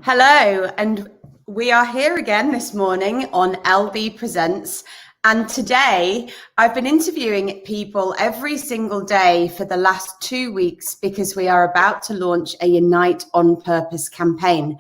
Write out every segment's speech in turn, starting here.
Hello, and we are here again this morning on LB Presents. And today I've been interviewing people every single day for the last 2 weeks because we are about to launch a Unite on Purpose campaign.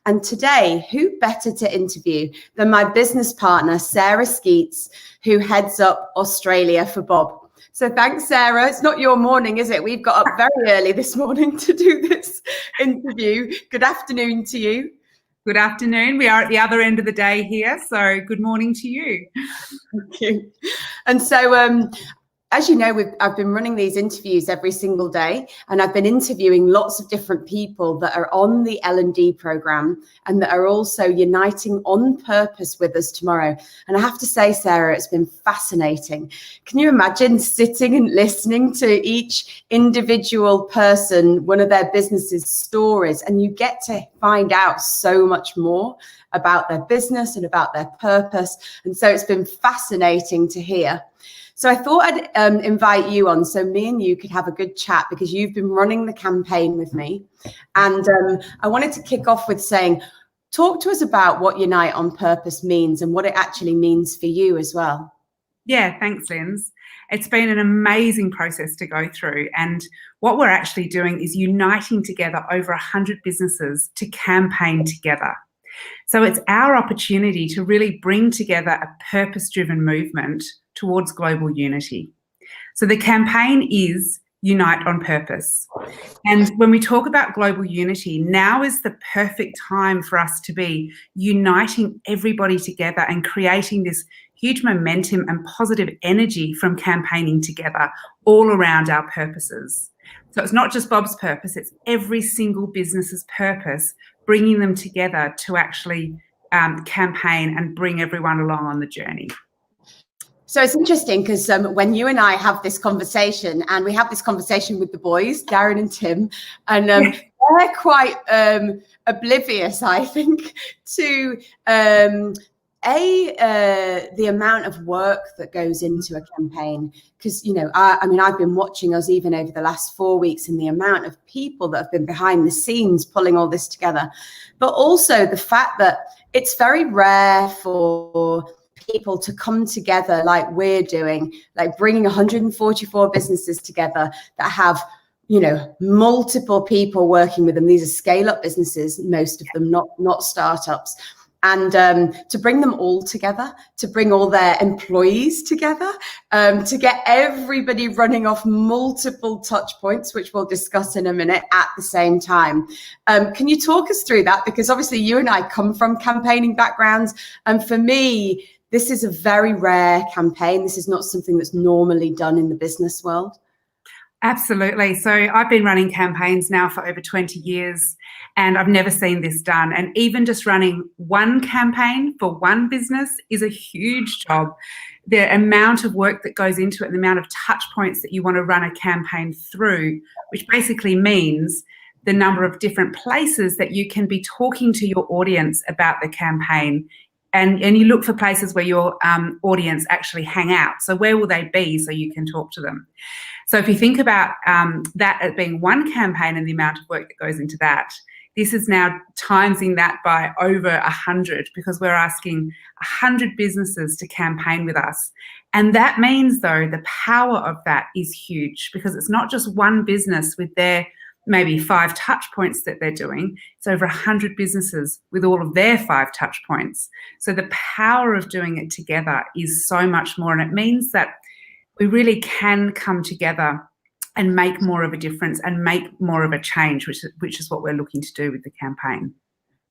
And today, who better to interview than my business partner, Sarah Skeets, who heads up Australia for Bob. So thanks, Sarah. It's not your morning, is it? We've got up very early this morning to do this interview. Good afternoon to you. Good afternoon. We are at the other end of the day here, so good morning to you. Thank you. And so, as you know, I've been running these interviews every single day, and I've been interviewing lots of different people that are on the L&D program and that are also uniting on purpose with us tomorrow. And I have to say, Sarah, it's been fascinating. Can you imagine sitting and listening to each individual person, one of their business's stories, and you get to find out so much more about their business and about their purpose. And so it's been fascinating to hear. So I thought I'd invite you on so me and you could have a good chat because you've been running the campaign with me. And I wanted to kick off with saying, talk to us about what Unite on Purpose means and what it actually means for you as well. Yeah, thanks, Linz. It's been an amazing process to go through. And what we're actually doing is uniting together over 100 businesses to campaign together. So it's our opportunity to really bring together a purpose-driven movement towards global unity. So the campaign is Unite on Purpose. And when we talk about global unity, now is the perfect time for us to be uniting everybody together and creating this huge momentum and positive energy from campaigning together all around our purposes. So it's not just Bob's purpose, it's every single business's purpose, bringing them together to actually campaign and bring everyone along on the journey. So it's interesting because when you and I have this conversation, and we have this conversation with the boys, Darren and Tim, and they're quite oblivious, I think, to the amount of work that goes into a campaign. Because, you know, I mean, I've been watching us even over the last 4 weeks and the amount of people that have been behind the scenes pulling all this together, but also the fact that it's very rare for people to come together like we're doing, like bringing 144 businesses together that have, you know, multiple people working with them. These are scale-up businesses, most of them not startups. And to bring them all together, to bring all their employees together, to get everybody running off multiple touch points, which we'll discuss in a minute, at the same time. Can you talk us through that? Because obviously you and I come from campaigning backgrounds. And for me, this is a very rare campaign. This is not something that's normally done in the business world. Absolutely. So I've been running campaigns now for over 20 years and I've never seen this done. And even just running one campaign for one business is a huge job. The amount of work that goes into it and the amount of touch points that you want to run a campaign through, which basically means the number of different places that you can be talking to your audience about the campaign. And you look for places where your audience actually hang out. So where will they be so you can talk to them? So if you think about that as being one campaign and the amount of work that goes into that, this is now timesing that by over 100 because we're asking 100 businesses to campaign with us. And that means, though, the power of that is huge because it's not just one business with their maybe 5 touch points that they're doing. It's over 100 businesses with all of their 5 touch points. So the power of doing it together is so much more. And it means that we really can come together and make more of a difference and make more of a change, which is what we're looking to do with the campaign.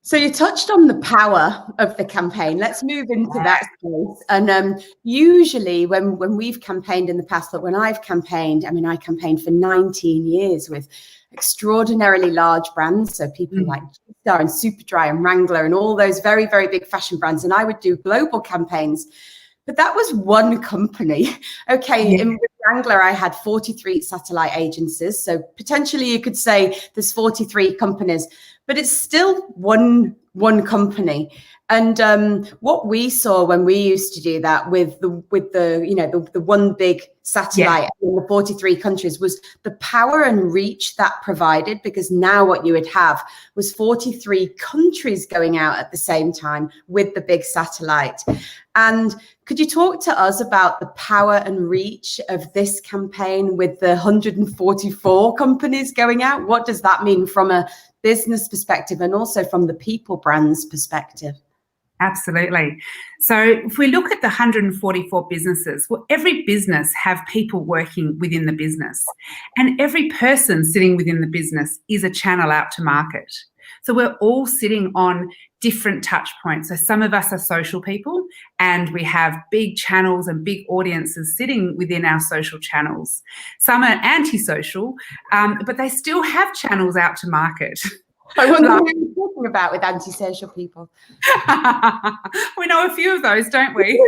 So you touched on the power of the campaign. Let's move into that space. And usually when we've campaigned in the past, but when I've campaigned, I mean, I campaigned for 19 years with extraordinarily large brands. So people like G-Star and Superdry and Wrangler and all those very, very big fashion brands. And I would do global campaigns. But that was one company. Okay, in Wrangler, I had 43 satellite agencies. So potentially you could say there's 43 companies. but it's still one company. And what we saw when we used to do that with the one big satellite in the 43 countries was the power and reach that provided, because now what you would have was 43 countries going out at the same time with the big satellite. And could you talk to us about the power and reach of this campaign with the 144 companies going out? What does that mean from a business perspective and also from the people brands perspective? Absolutely. So if we look at the 144 businesses, well, every business have people working within the business, and every person sitting within the business is a channel out to market. So we're all sitting on different touch points. So some of us are social people, and we have big channels and big audiences sitting within our social channels. Some are antisocial, but they still have channels out to market. I wonder who you're talking about with antisocial people. We know a few of those, don't we?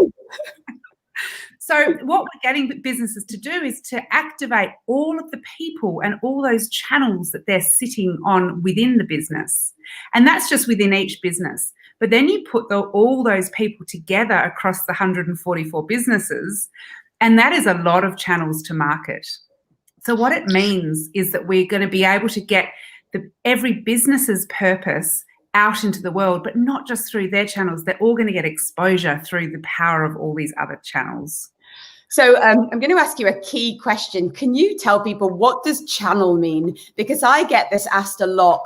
So what we're getting businesses to do is to activate all of the people and all those channels that they're sitting on within the business. And that's just within each business. But then you put all those people together across the 144 businesses, and that is a lot of channels to market. So what it means is that we're going to be able to get every business's purpose out into the world, but not just through their channels. They're all going to get exposure through the power of all these other channels. So I'm going to ask you a key question. Can you tell people, what does channel mean? Because I get this asked a lot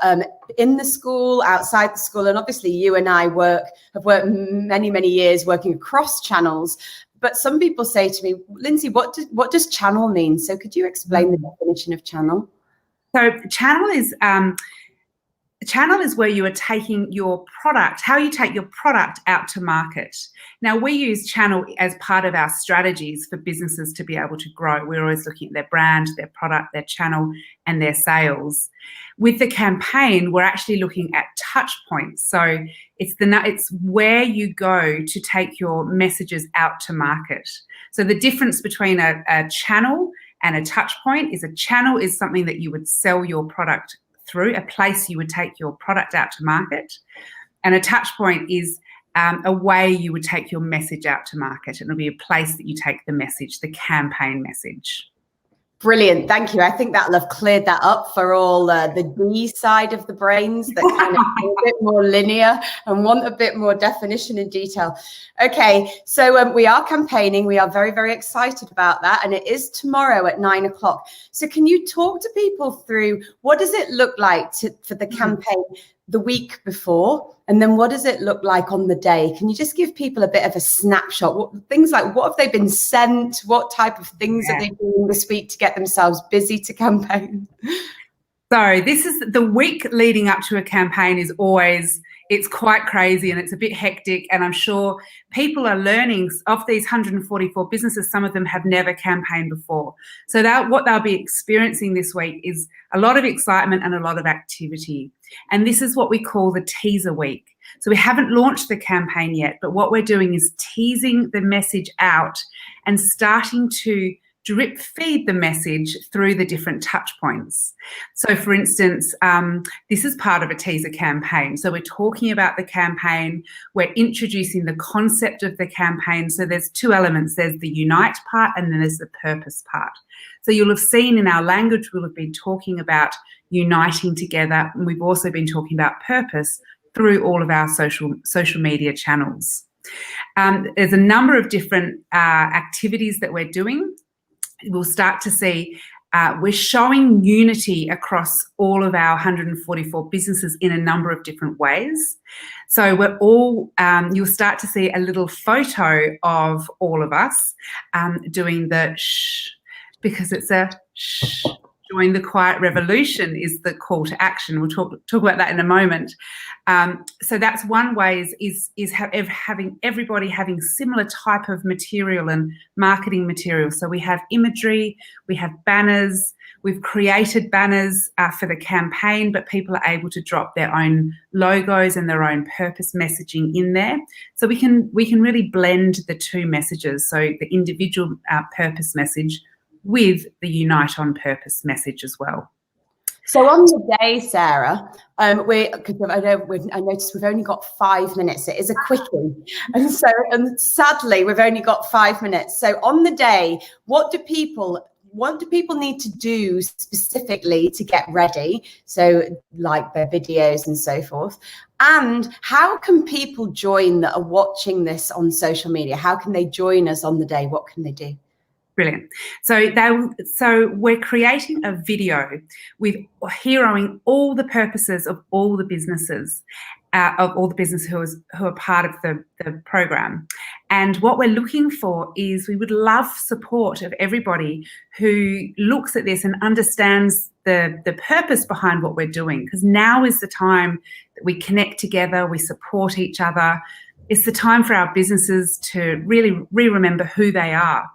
in the school, outside the school, and obviously you and I have worked many, many years working across channels. But some people say to me, Linzi, what does channel mean? So could you explain the definition of channel? So channel is where you are taking your product, how you take your product out to market. Now, we use channel as part of our strategies for businesses to be able to grow. We're always looking at their brand, their product, their channel, and their sales. With the campaign, we're actually looking at touch points. So it's where you go to take your messages out to market. So the difference between a channel and a touch point is, a channel is something that you would sell your product through, a place you would take your product out to market. And a touch point is a way you would take your message out to market. It'll be a place that you take the message, the campaign message. Brilliant. Thank you. I think that'll have cleared that up for all the D side of the brains that kind of are a bit more linear and want a bit more definition and detail. Okay, so we are campaigning. We are very, very excited about that. And it is tomorrow at 9 o'clock. So can you talk to people through what does it look like for the campaign the week before? And then what does it look like on the day? Can you just give people a bit of a snapshot? Things like, what have they been sent? What type of things are they doing this week to get themselves busy to campaign? So this is the week leading up to a campaign is always, it's quite crazy and it's a bit hectic. And I'm sure people are learning of these 144 businesses. Some of them have never campaigned before. So what they'll be experiencing this week is a lot of excitement and a lot of activity. And this is what we call the teaser week. So we haven't launched the campaign yet, but what we're doing is teasing the message out and starting to drip feed the message through the different touch points. So for instance, this is part of a teaser campaign. So we're talking about the campaign, we're introducing the concept of the campaign. So there's two elements, there's the unite part and then there's the purpose part. So you'll have seen in our language, we'll have been talking about uniting together, and we've also been talking about purpose through all of our social media channels. There's a number of different activities that we're doing. We'll start to see we're showing unity across all of our 144 businesses in a number of different ways. So we're all, you'll start to see a little photo of all of us doing the shh, because it's a shh. Join the Quiet Revolution is the call to action. We'll talk about that in a moment. So that's one way is having everybody having similar type of material and marketing material. So we have imagery, we have banners, we've created banners for the campaign, but people are able to drop their own logos and their own purpose messaging in there. So we can really blend the two messages. So the individual purpose message with the Unite on Purpose message as well. So on the day, Sarah, I noticed we've only got 5 minutes. It is a quickie, and sadly we've only got 5 minutes. So on the day, what do people need to do specifically to get ready? So like their videos and so forth. And how can people join that are watching this on social media? How can they join us on the day? What can they do? Brilliant. So we're creating a video with heroing all the purposes of all the businesses, who are part of the program. And what we're looking for is, we would love support of everybody who looks at this and understands the purpose behind what we're doing, because now is the time that we connect together, we support each other. It's the time for our businesses to really remember who they are.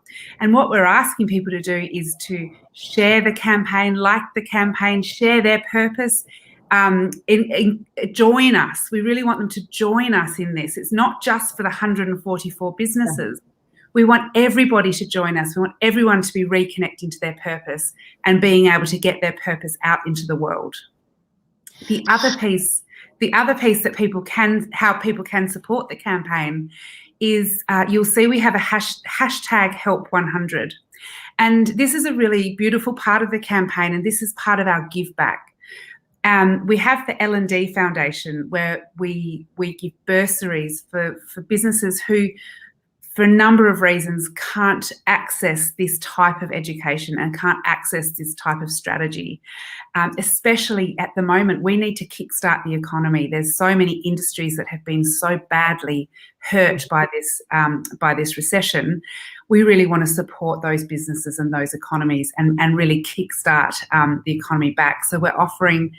And what we're asking people to do is to share the campaign, like the campaign, share their purpose, join us. We really want them to join us in this. It's not just for the 144 businesses. We want everybody to join us. We want everyone to be reconnecting to their purpose and being able to get their purpose out into the world. The other piece that how people can support the campaign is, you'll see we have a hashtag help100. And this is a really beautiful part of the campaign, and this is part of our give back. We have the L&D Foundation, where we give bursaries for businesses who, for a number of reasons, can't access this type of education and can't access this type of strategy. Especially at the moment, we need to kickstart the economy. There's so many industries that have been so badly hurt by this recession. We really want to support those businesses and those economies and really kickstart the economy back. So we're offering,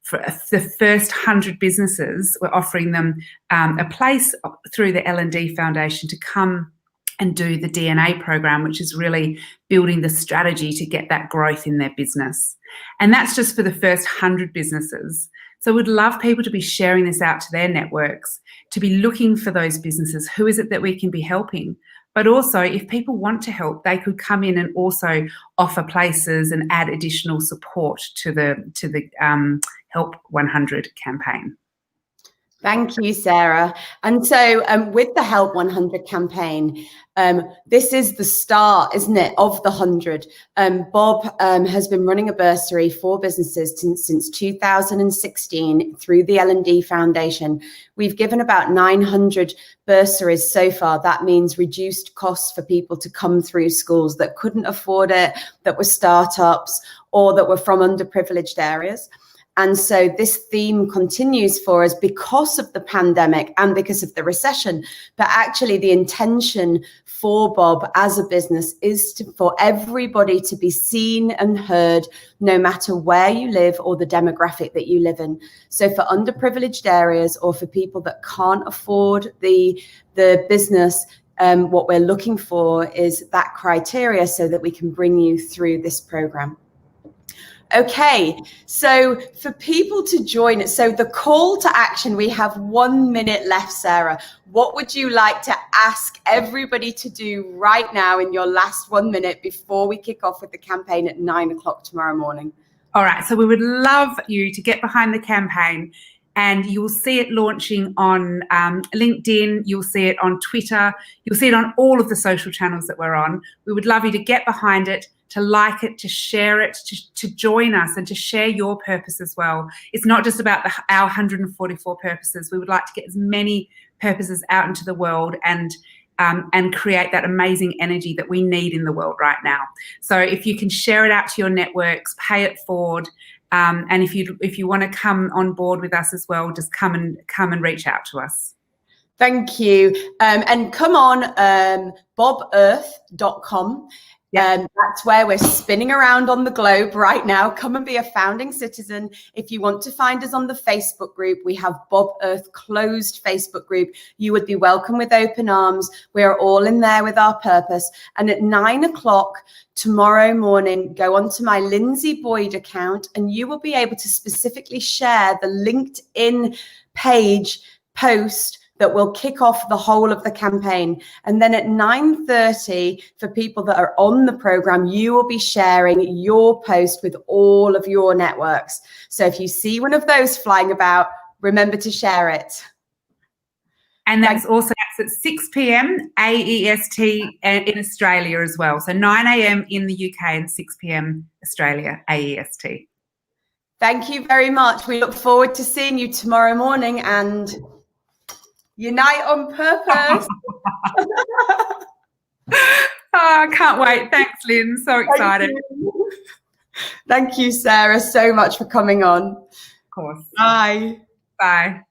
for the first 100 businesses, we're offering them a place through the L&D Foundation to come and do the DNA program, which is really building the strategy to get that growth in their business. And that's just for the first 100 businesses. So we'd love people to be sharing this out to their networks, to be looking for those businesses. Who is it that we can be helping? But also, if people want to help, they could come in and also offer places and add additional support to the Help 100 campaign. Thank you, Sarah. And so with the Help 100 campaign, this is the start, isn't it, of the 100. Bob has been running a bursary for businesses since 2016 through the L&D Foundation. We've given about 900 bursaries so far. That means reduced costs for people to come through schools that couldn't afford it, that were startups, or that were from underprivileged areas. And so this theme continues for us because of the pandemic and because of the recession. But actually the intention for Bob as a business is for everybody to be seen and heard, no matter where you live or the demographic that you live in. So for underprivileged areas, or for people that can't afford the business, what we're looking for is that criteria so that we can bring you through this program. Okay, so for people to join it, so the call to action, we have 1 minute left, Sarah. What would you like to ask everybody to do right now in your last 1 minute before we kick off with the campaign at 9 o'clock tomorrow morning? All right, so we would love you to get behind the campaign, and you'll see it launching on LinkedIn, you'll see it on Twitter, you'll see it on all of the social channels that we're on. We would love you to get behind it, to like it, to share it, to join us, and to share your purpose as well. It's not just about our 144 purposes. We would like to get as many purposes out into the world and create that amazing energy that we need in the world right now. So if you can share it out to your networks, pay it forward, and if you want to come on board with us as well, just come and reach out to us. Thank you. And come on, bobearth.com. That's where we're spinning around on the globe right now. Come and be a founding citizen. If you want to find us on the Facebook group, we have Bob Earth closed Facebook group. You would be welcome with open arms. We're all in there with our purpose. And at 9 o'clock tomorrow morning, go onto my Linzi Boyd account, and you will be able to specifically share the LinkedIn page post that will kick off the whole of the campaign. And then at 9:30, for people that are on the program, you will be sharing your post with all of your networks. So if you see one of those flying about, remember to share it. And that's at 6 p.m. AEST in Australia as well. So 9 a.m. in the UK and 6 p.m. Australia AEST. Thank you very much. We look forward to seeing you tomorrow morning, and unite on purpose. I can't wait. Thanks, Lynn. So excited. Thank you, Sarah, so much for coming on. Of course. Bye. Bye.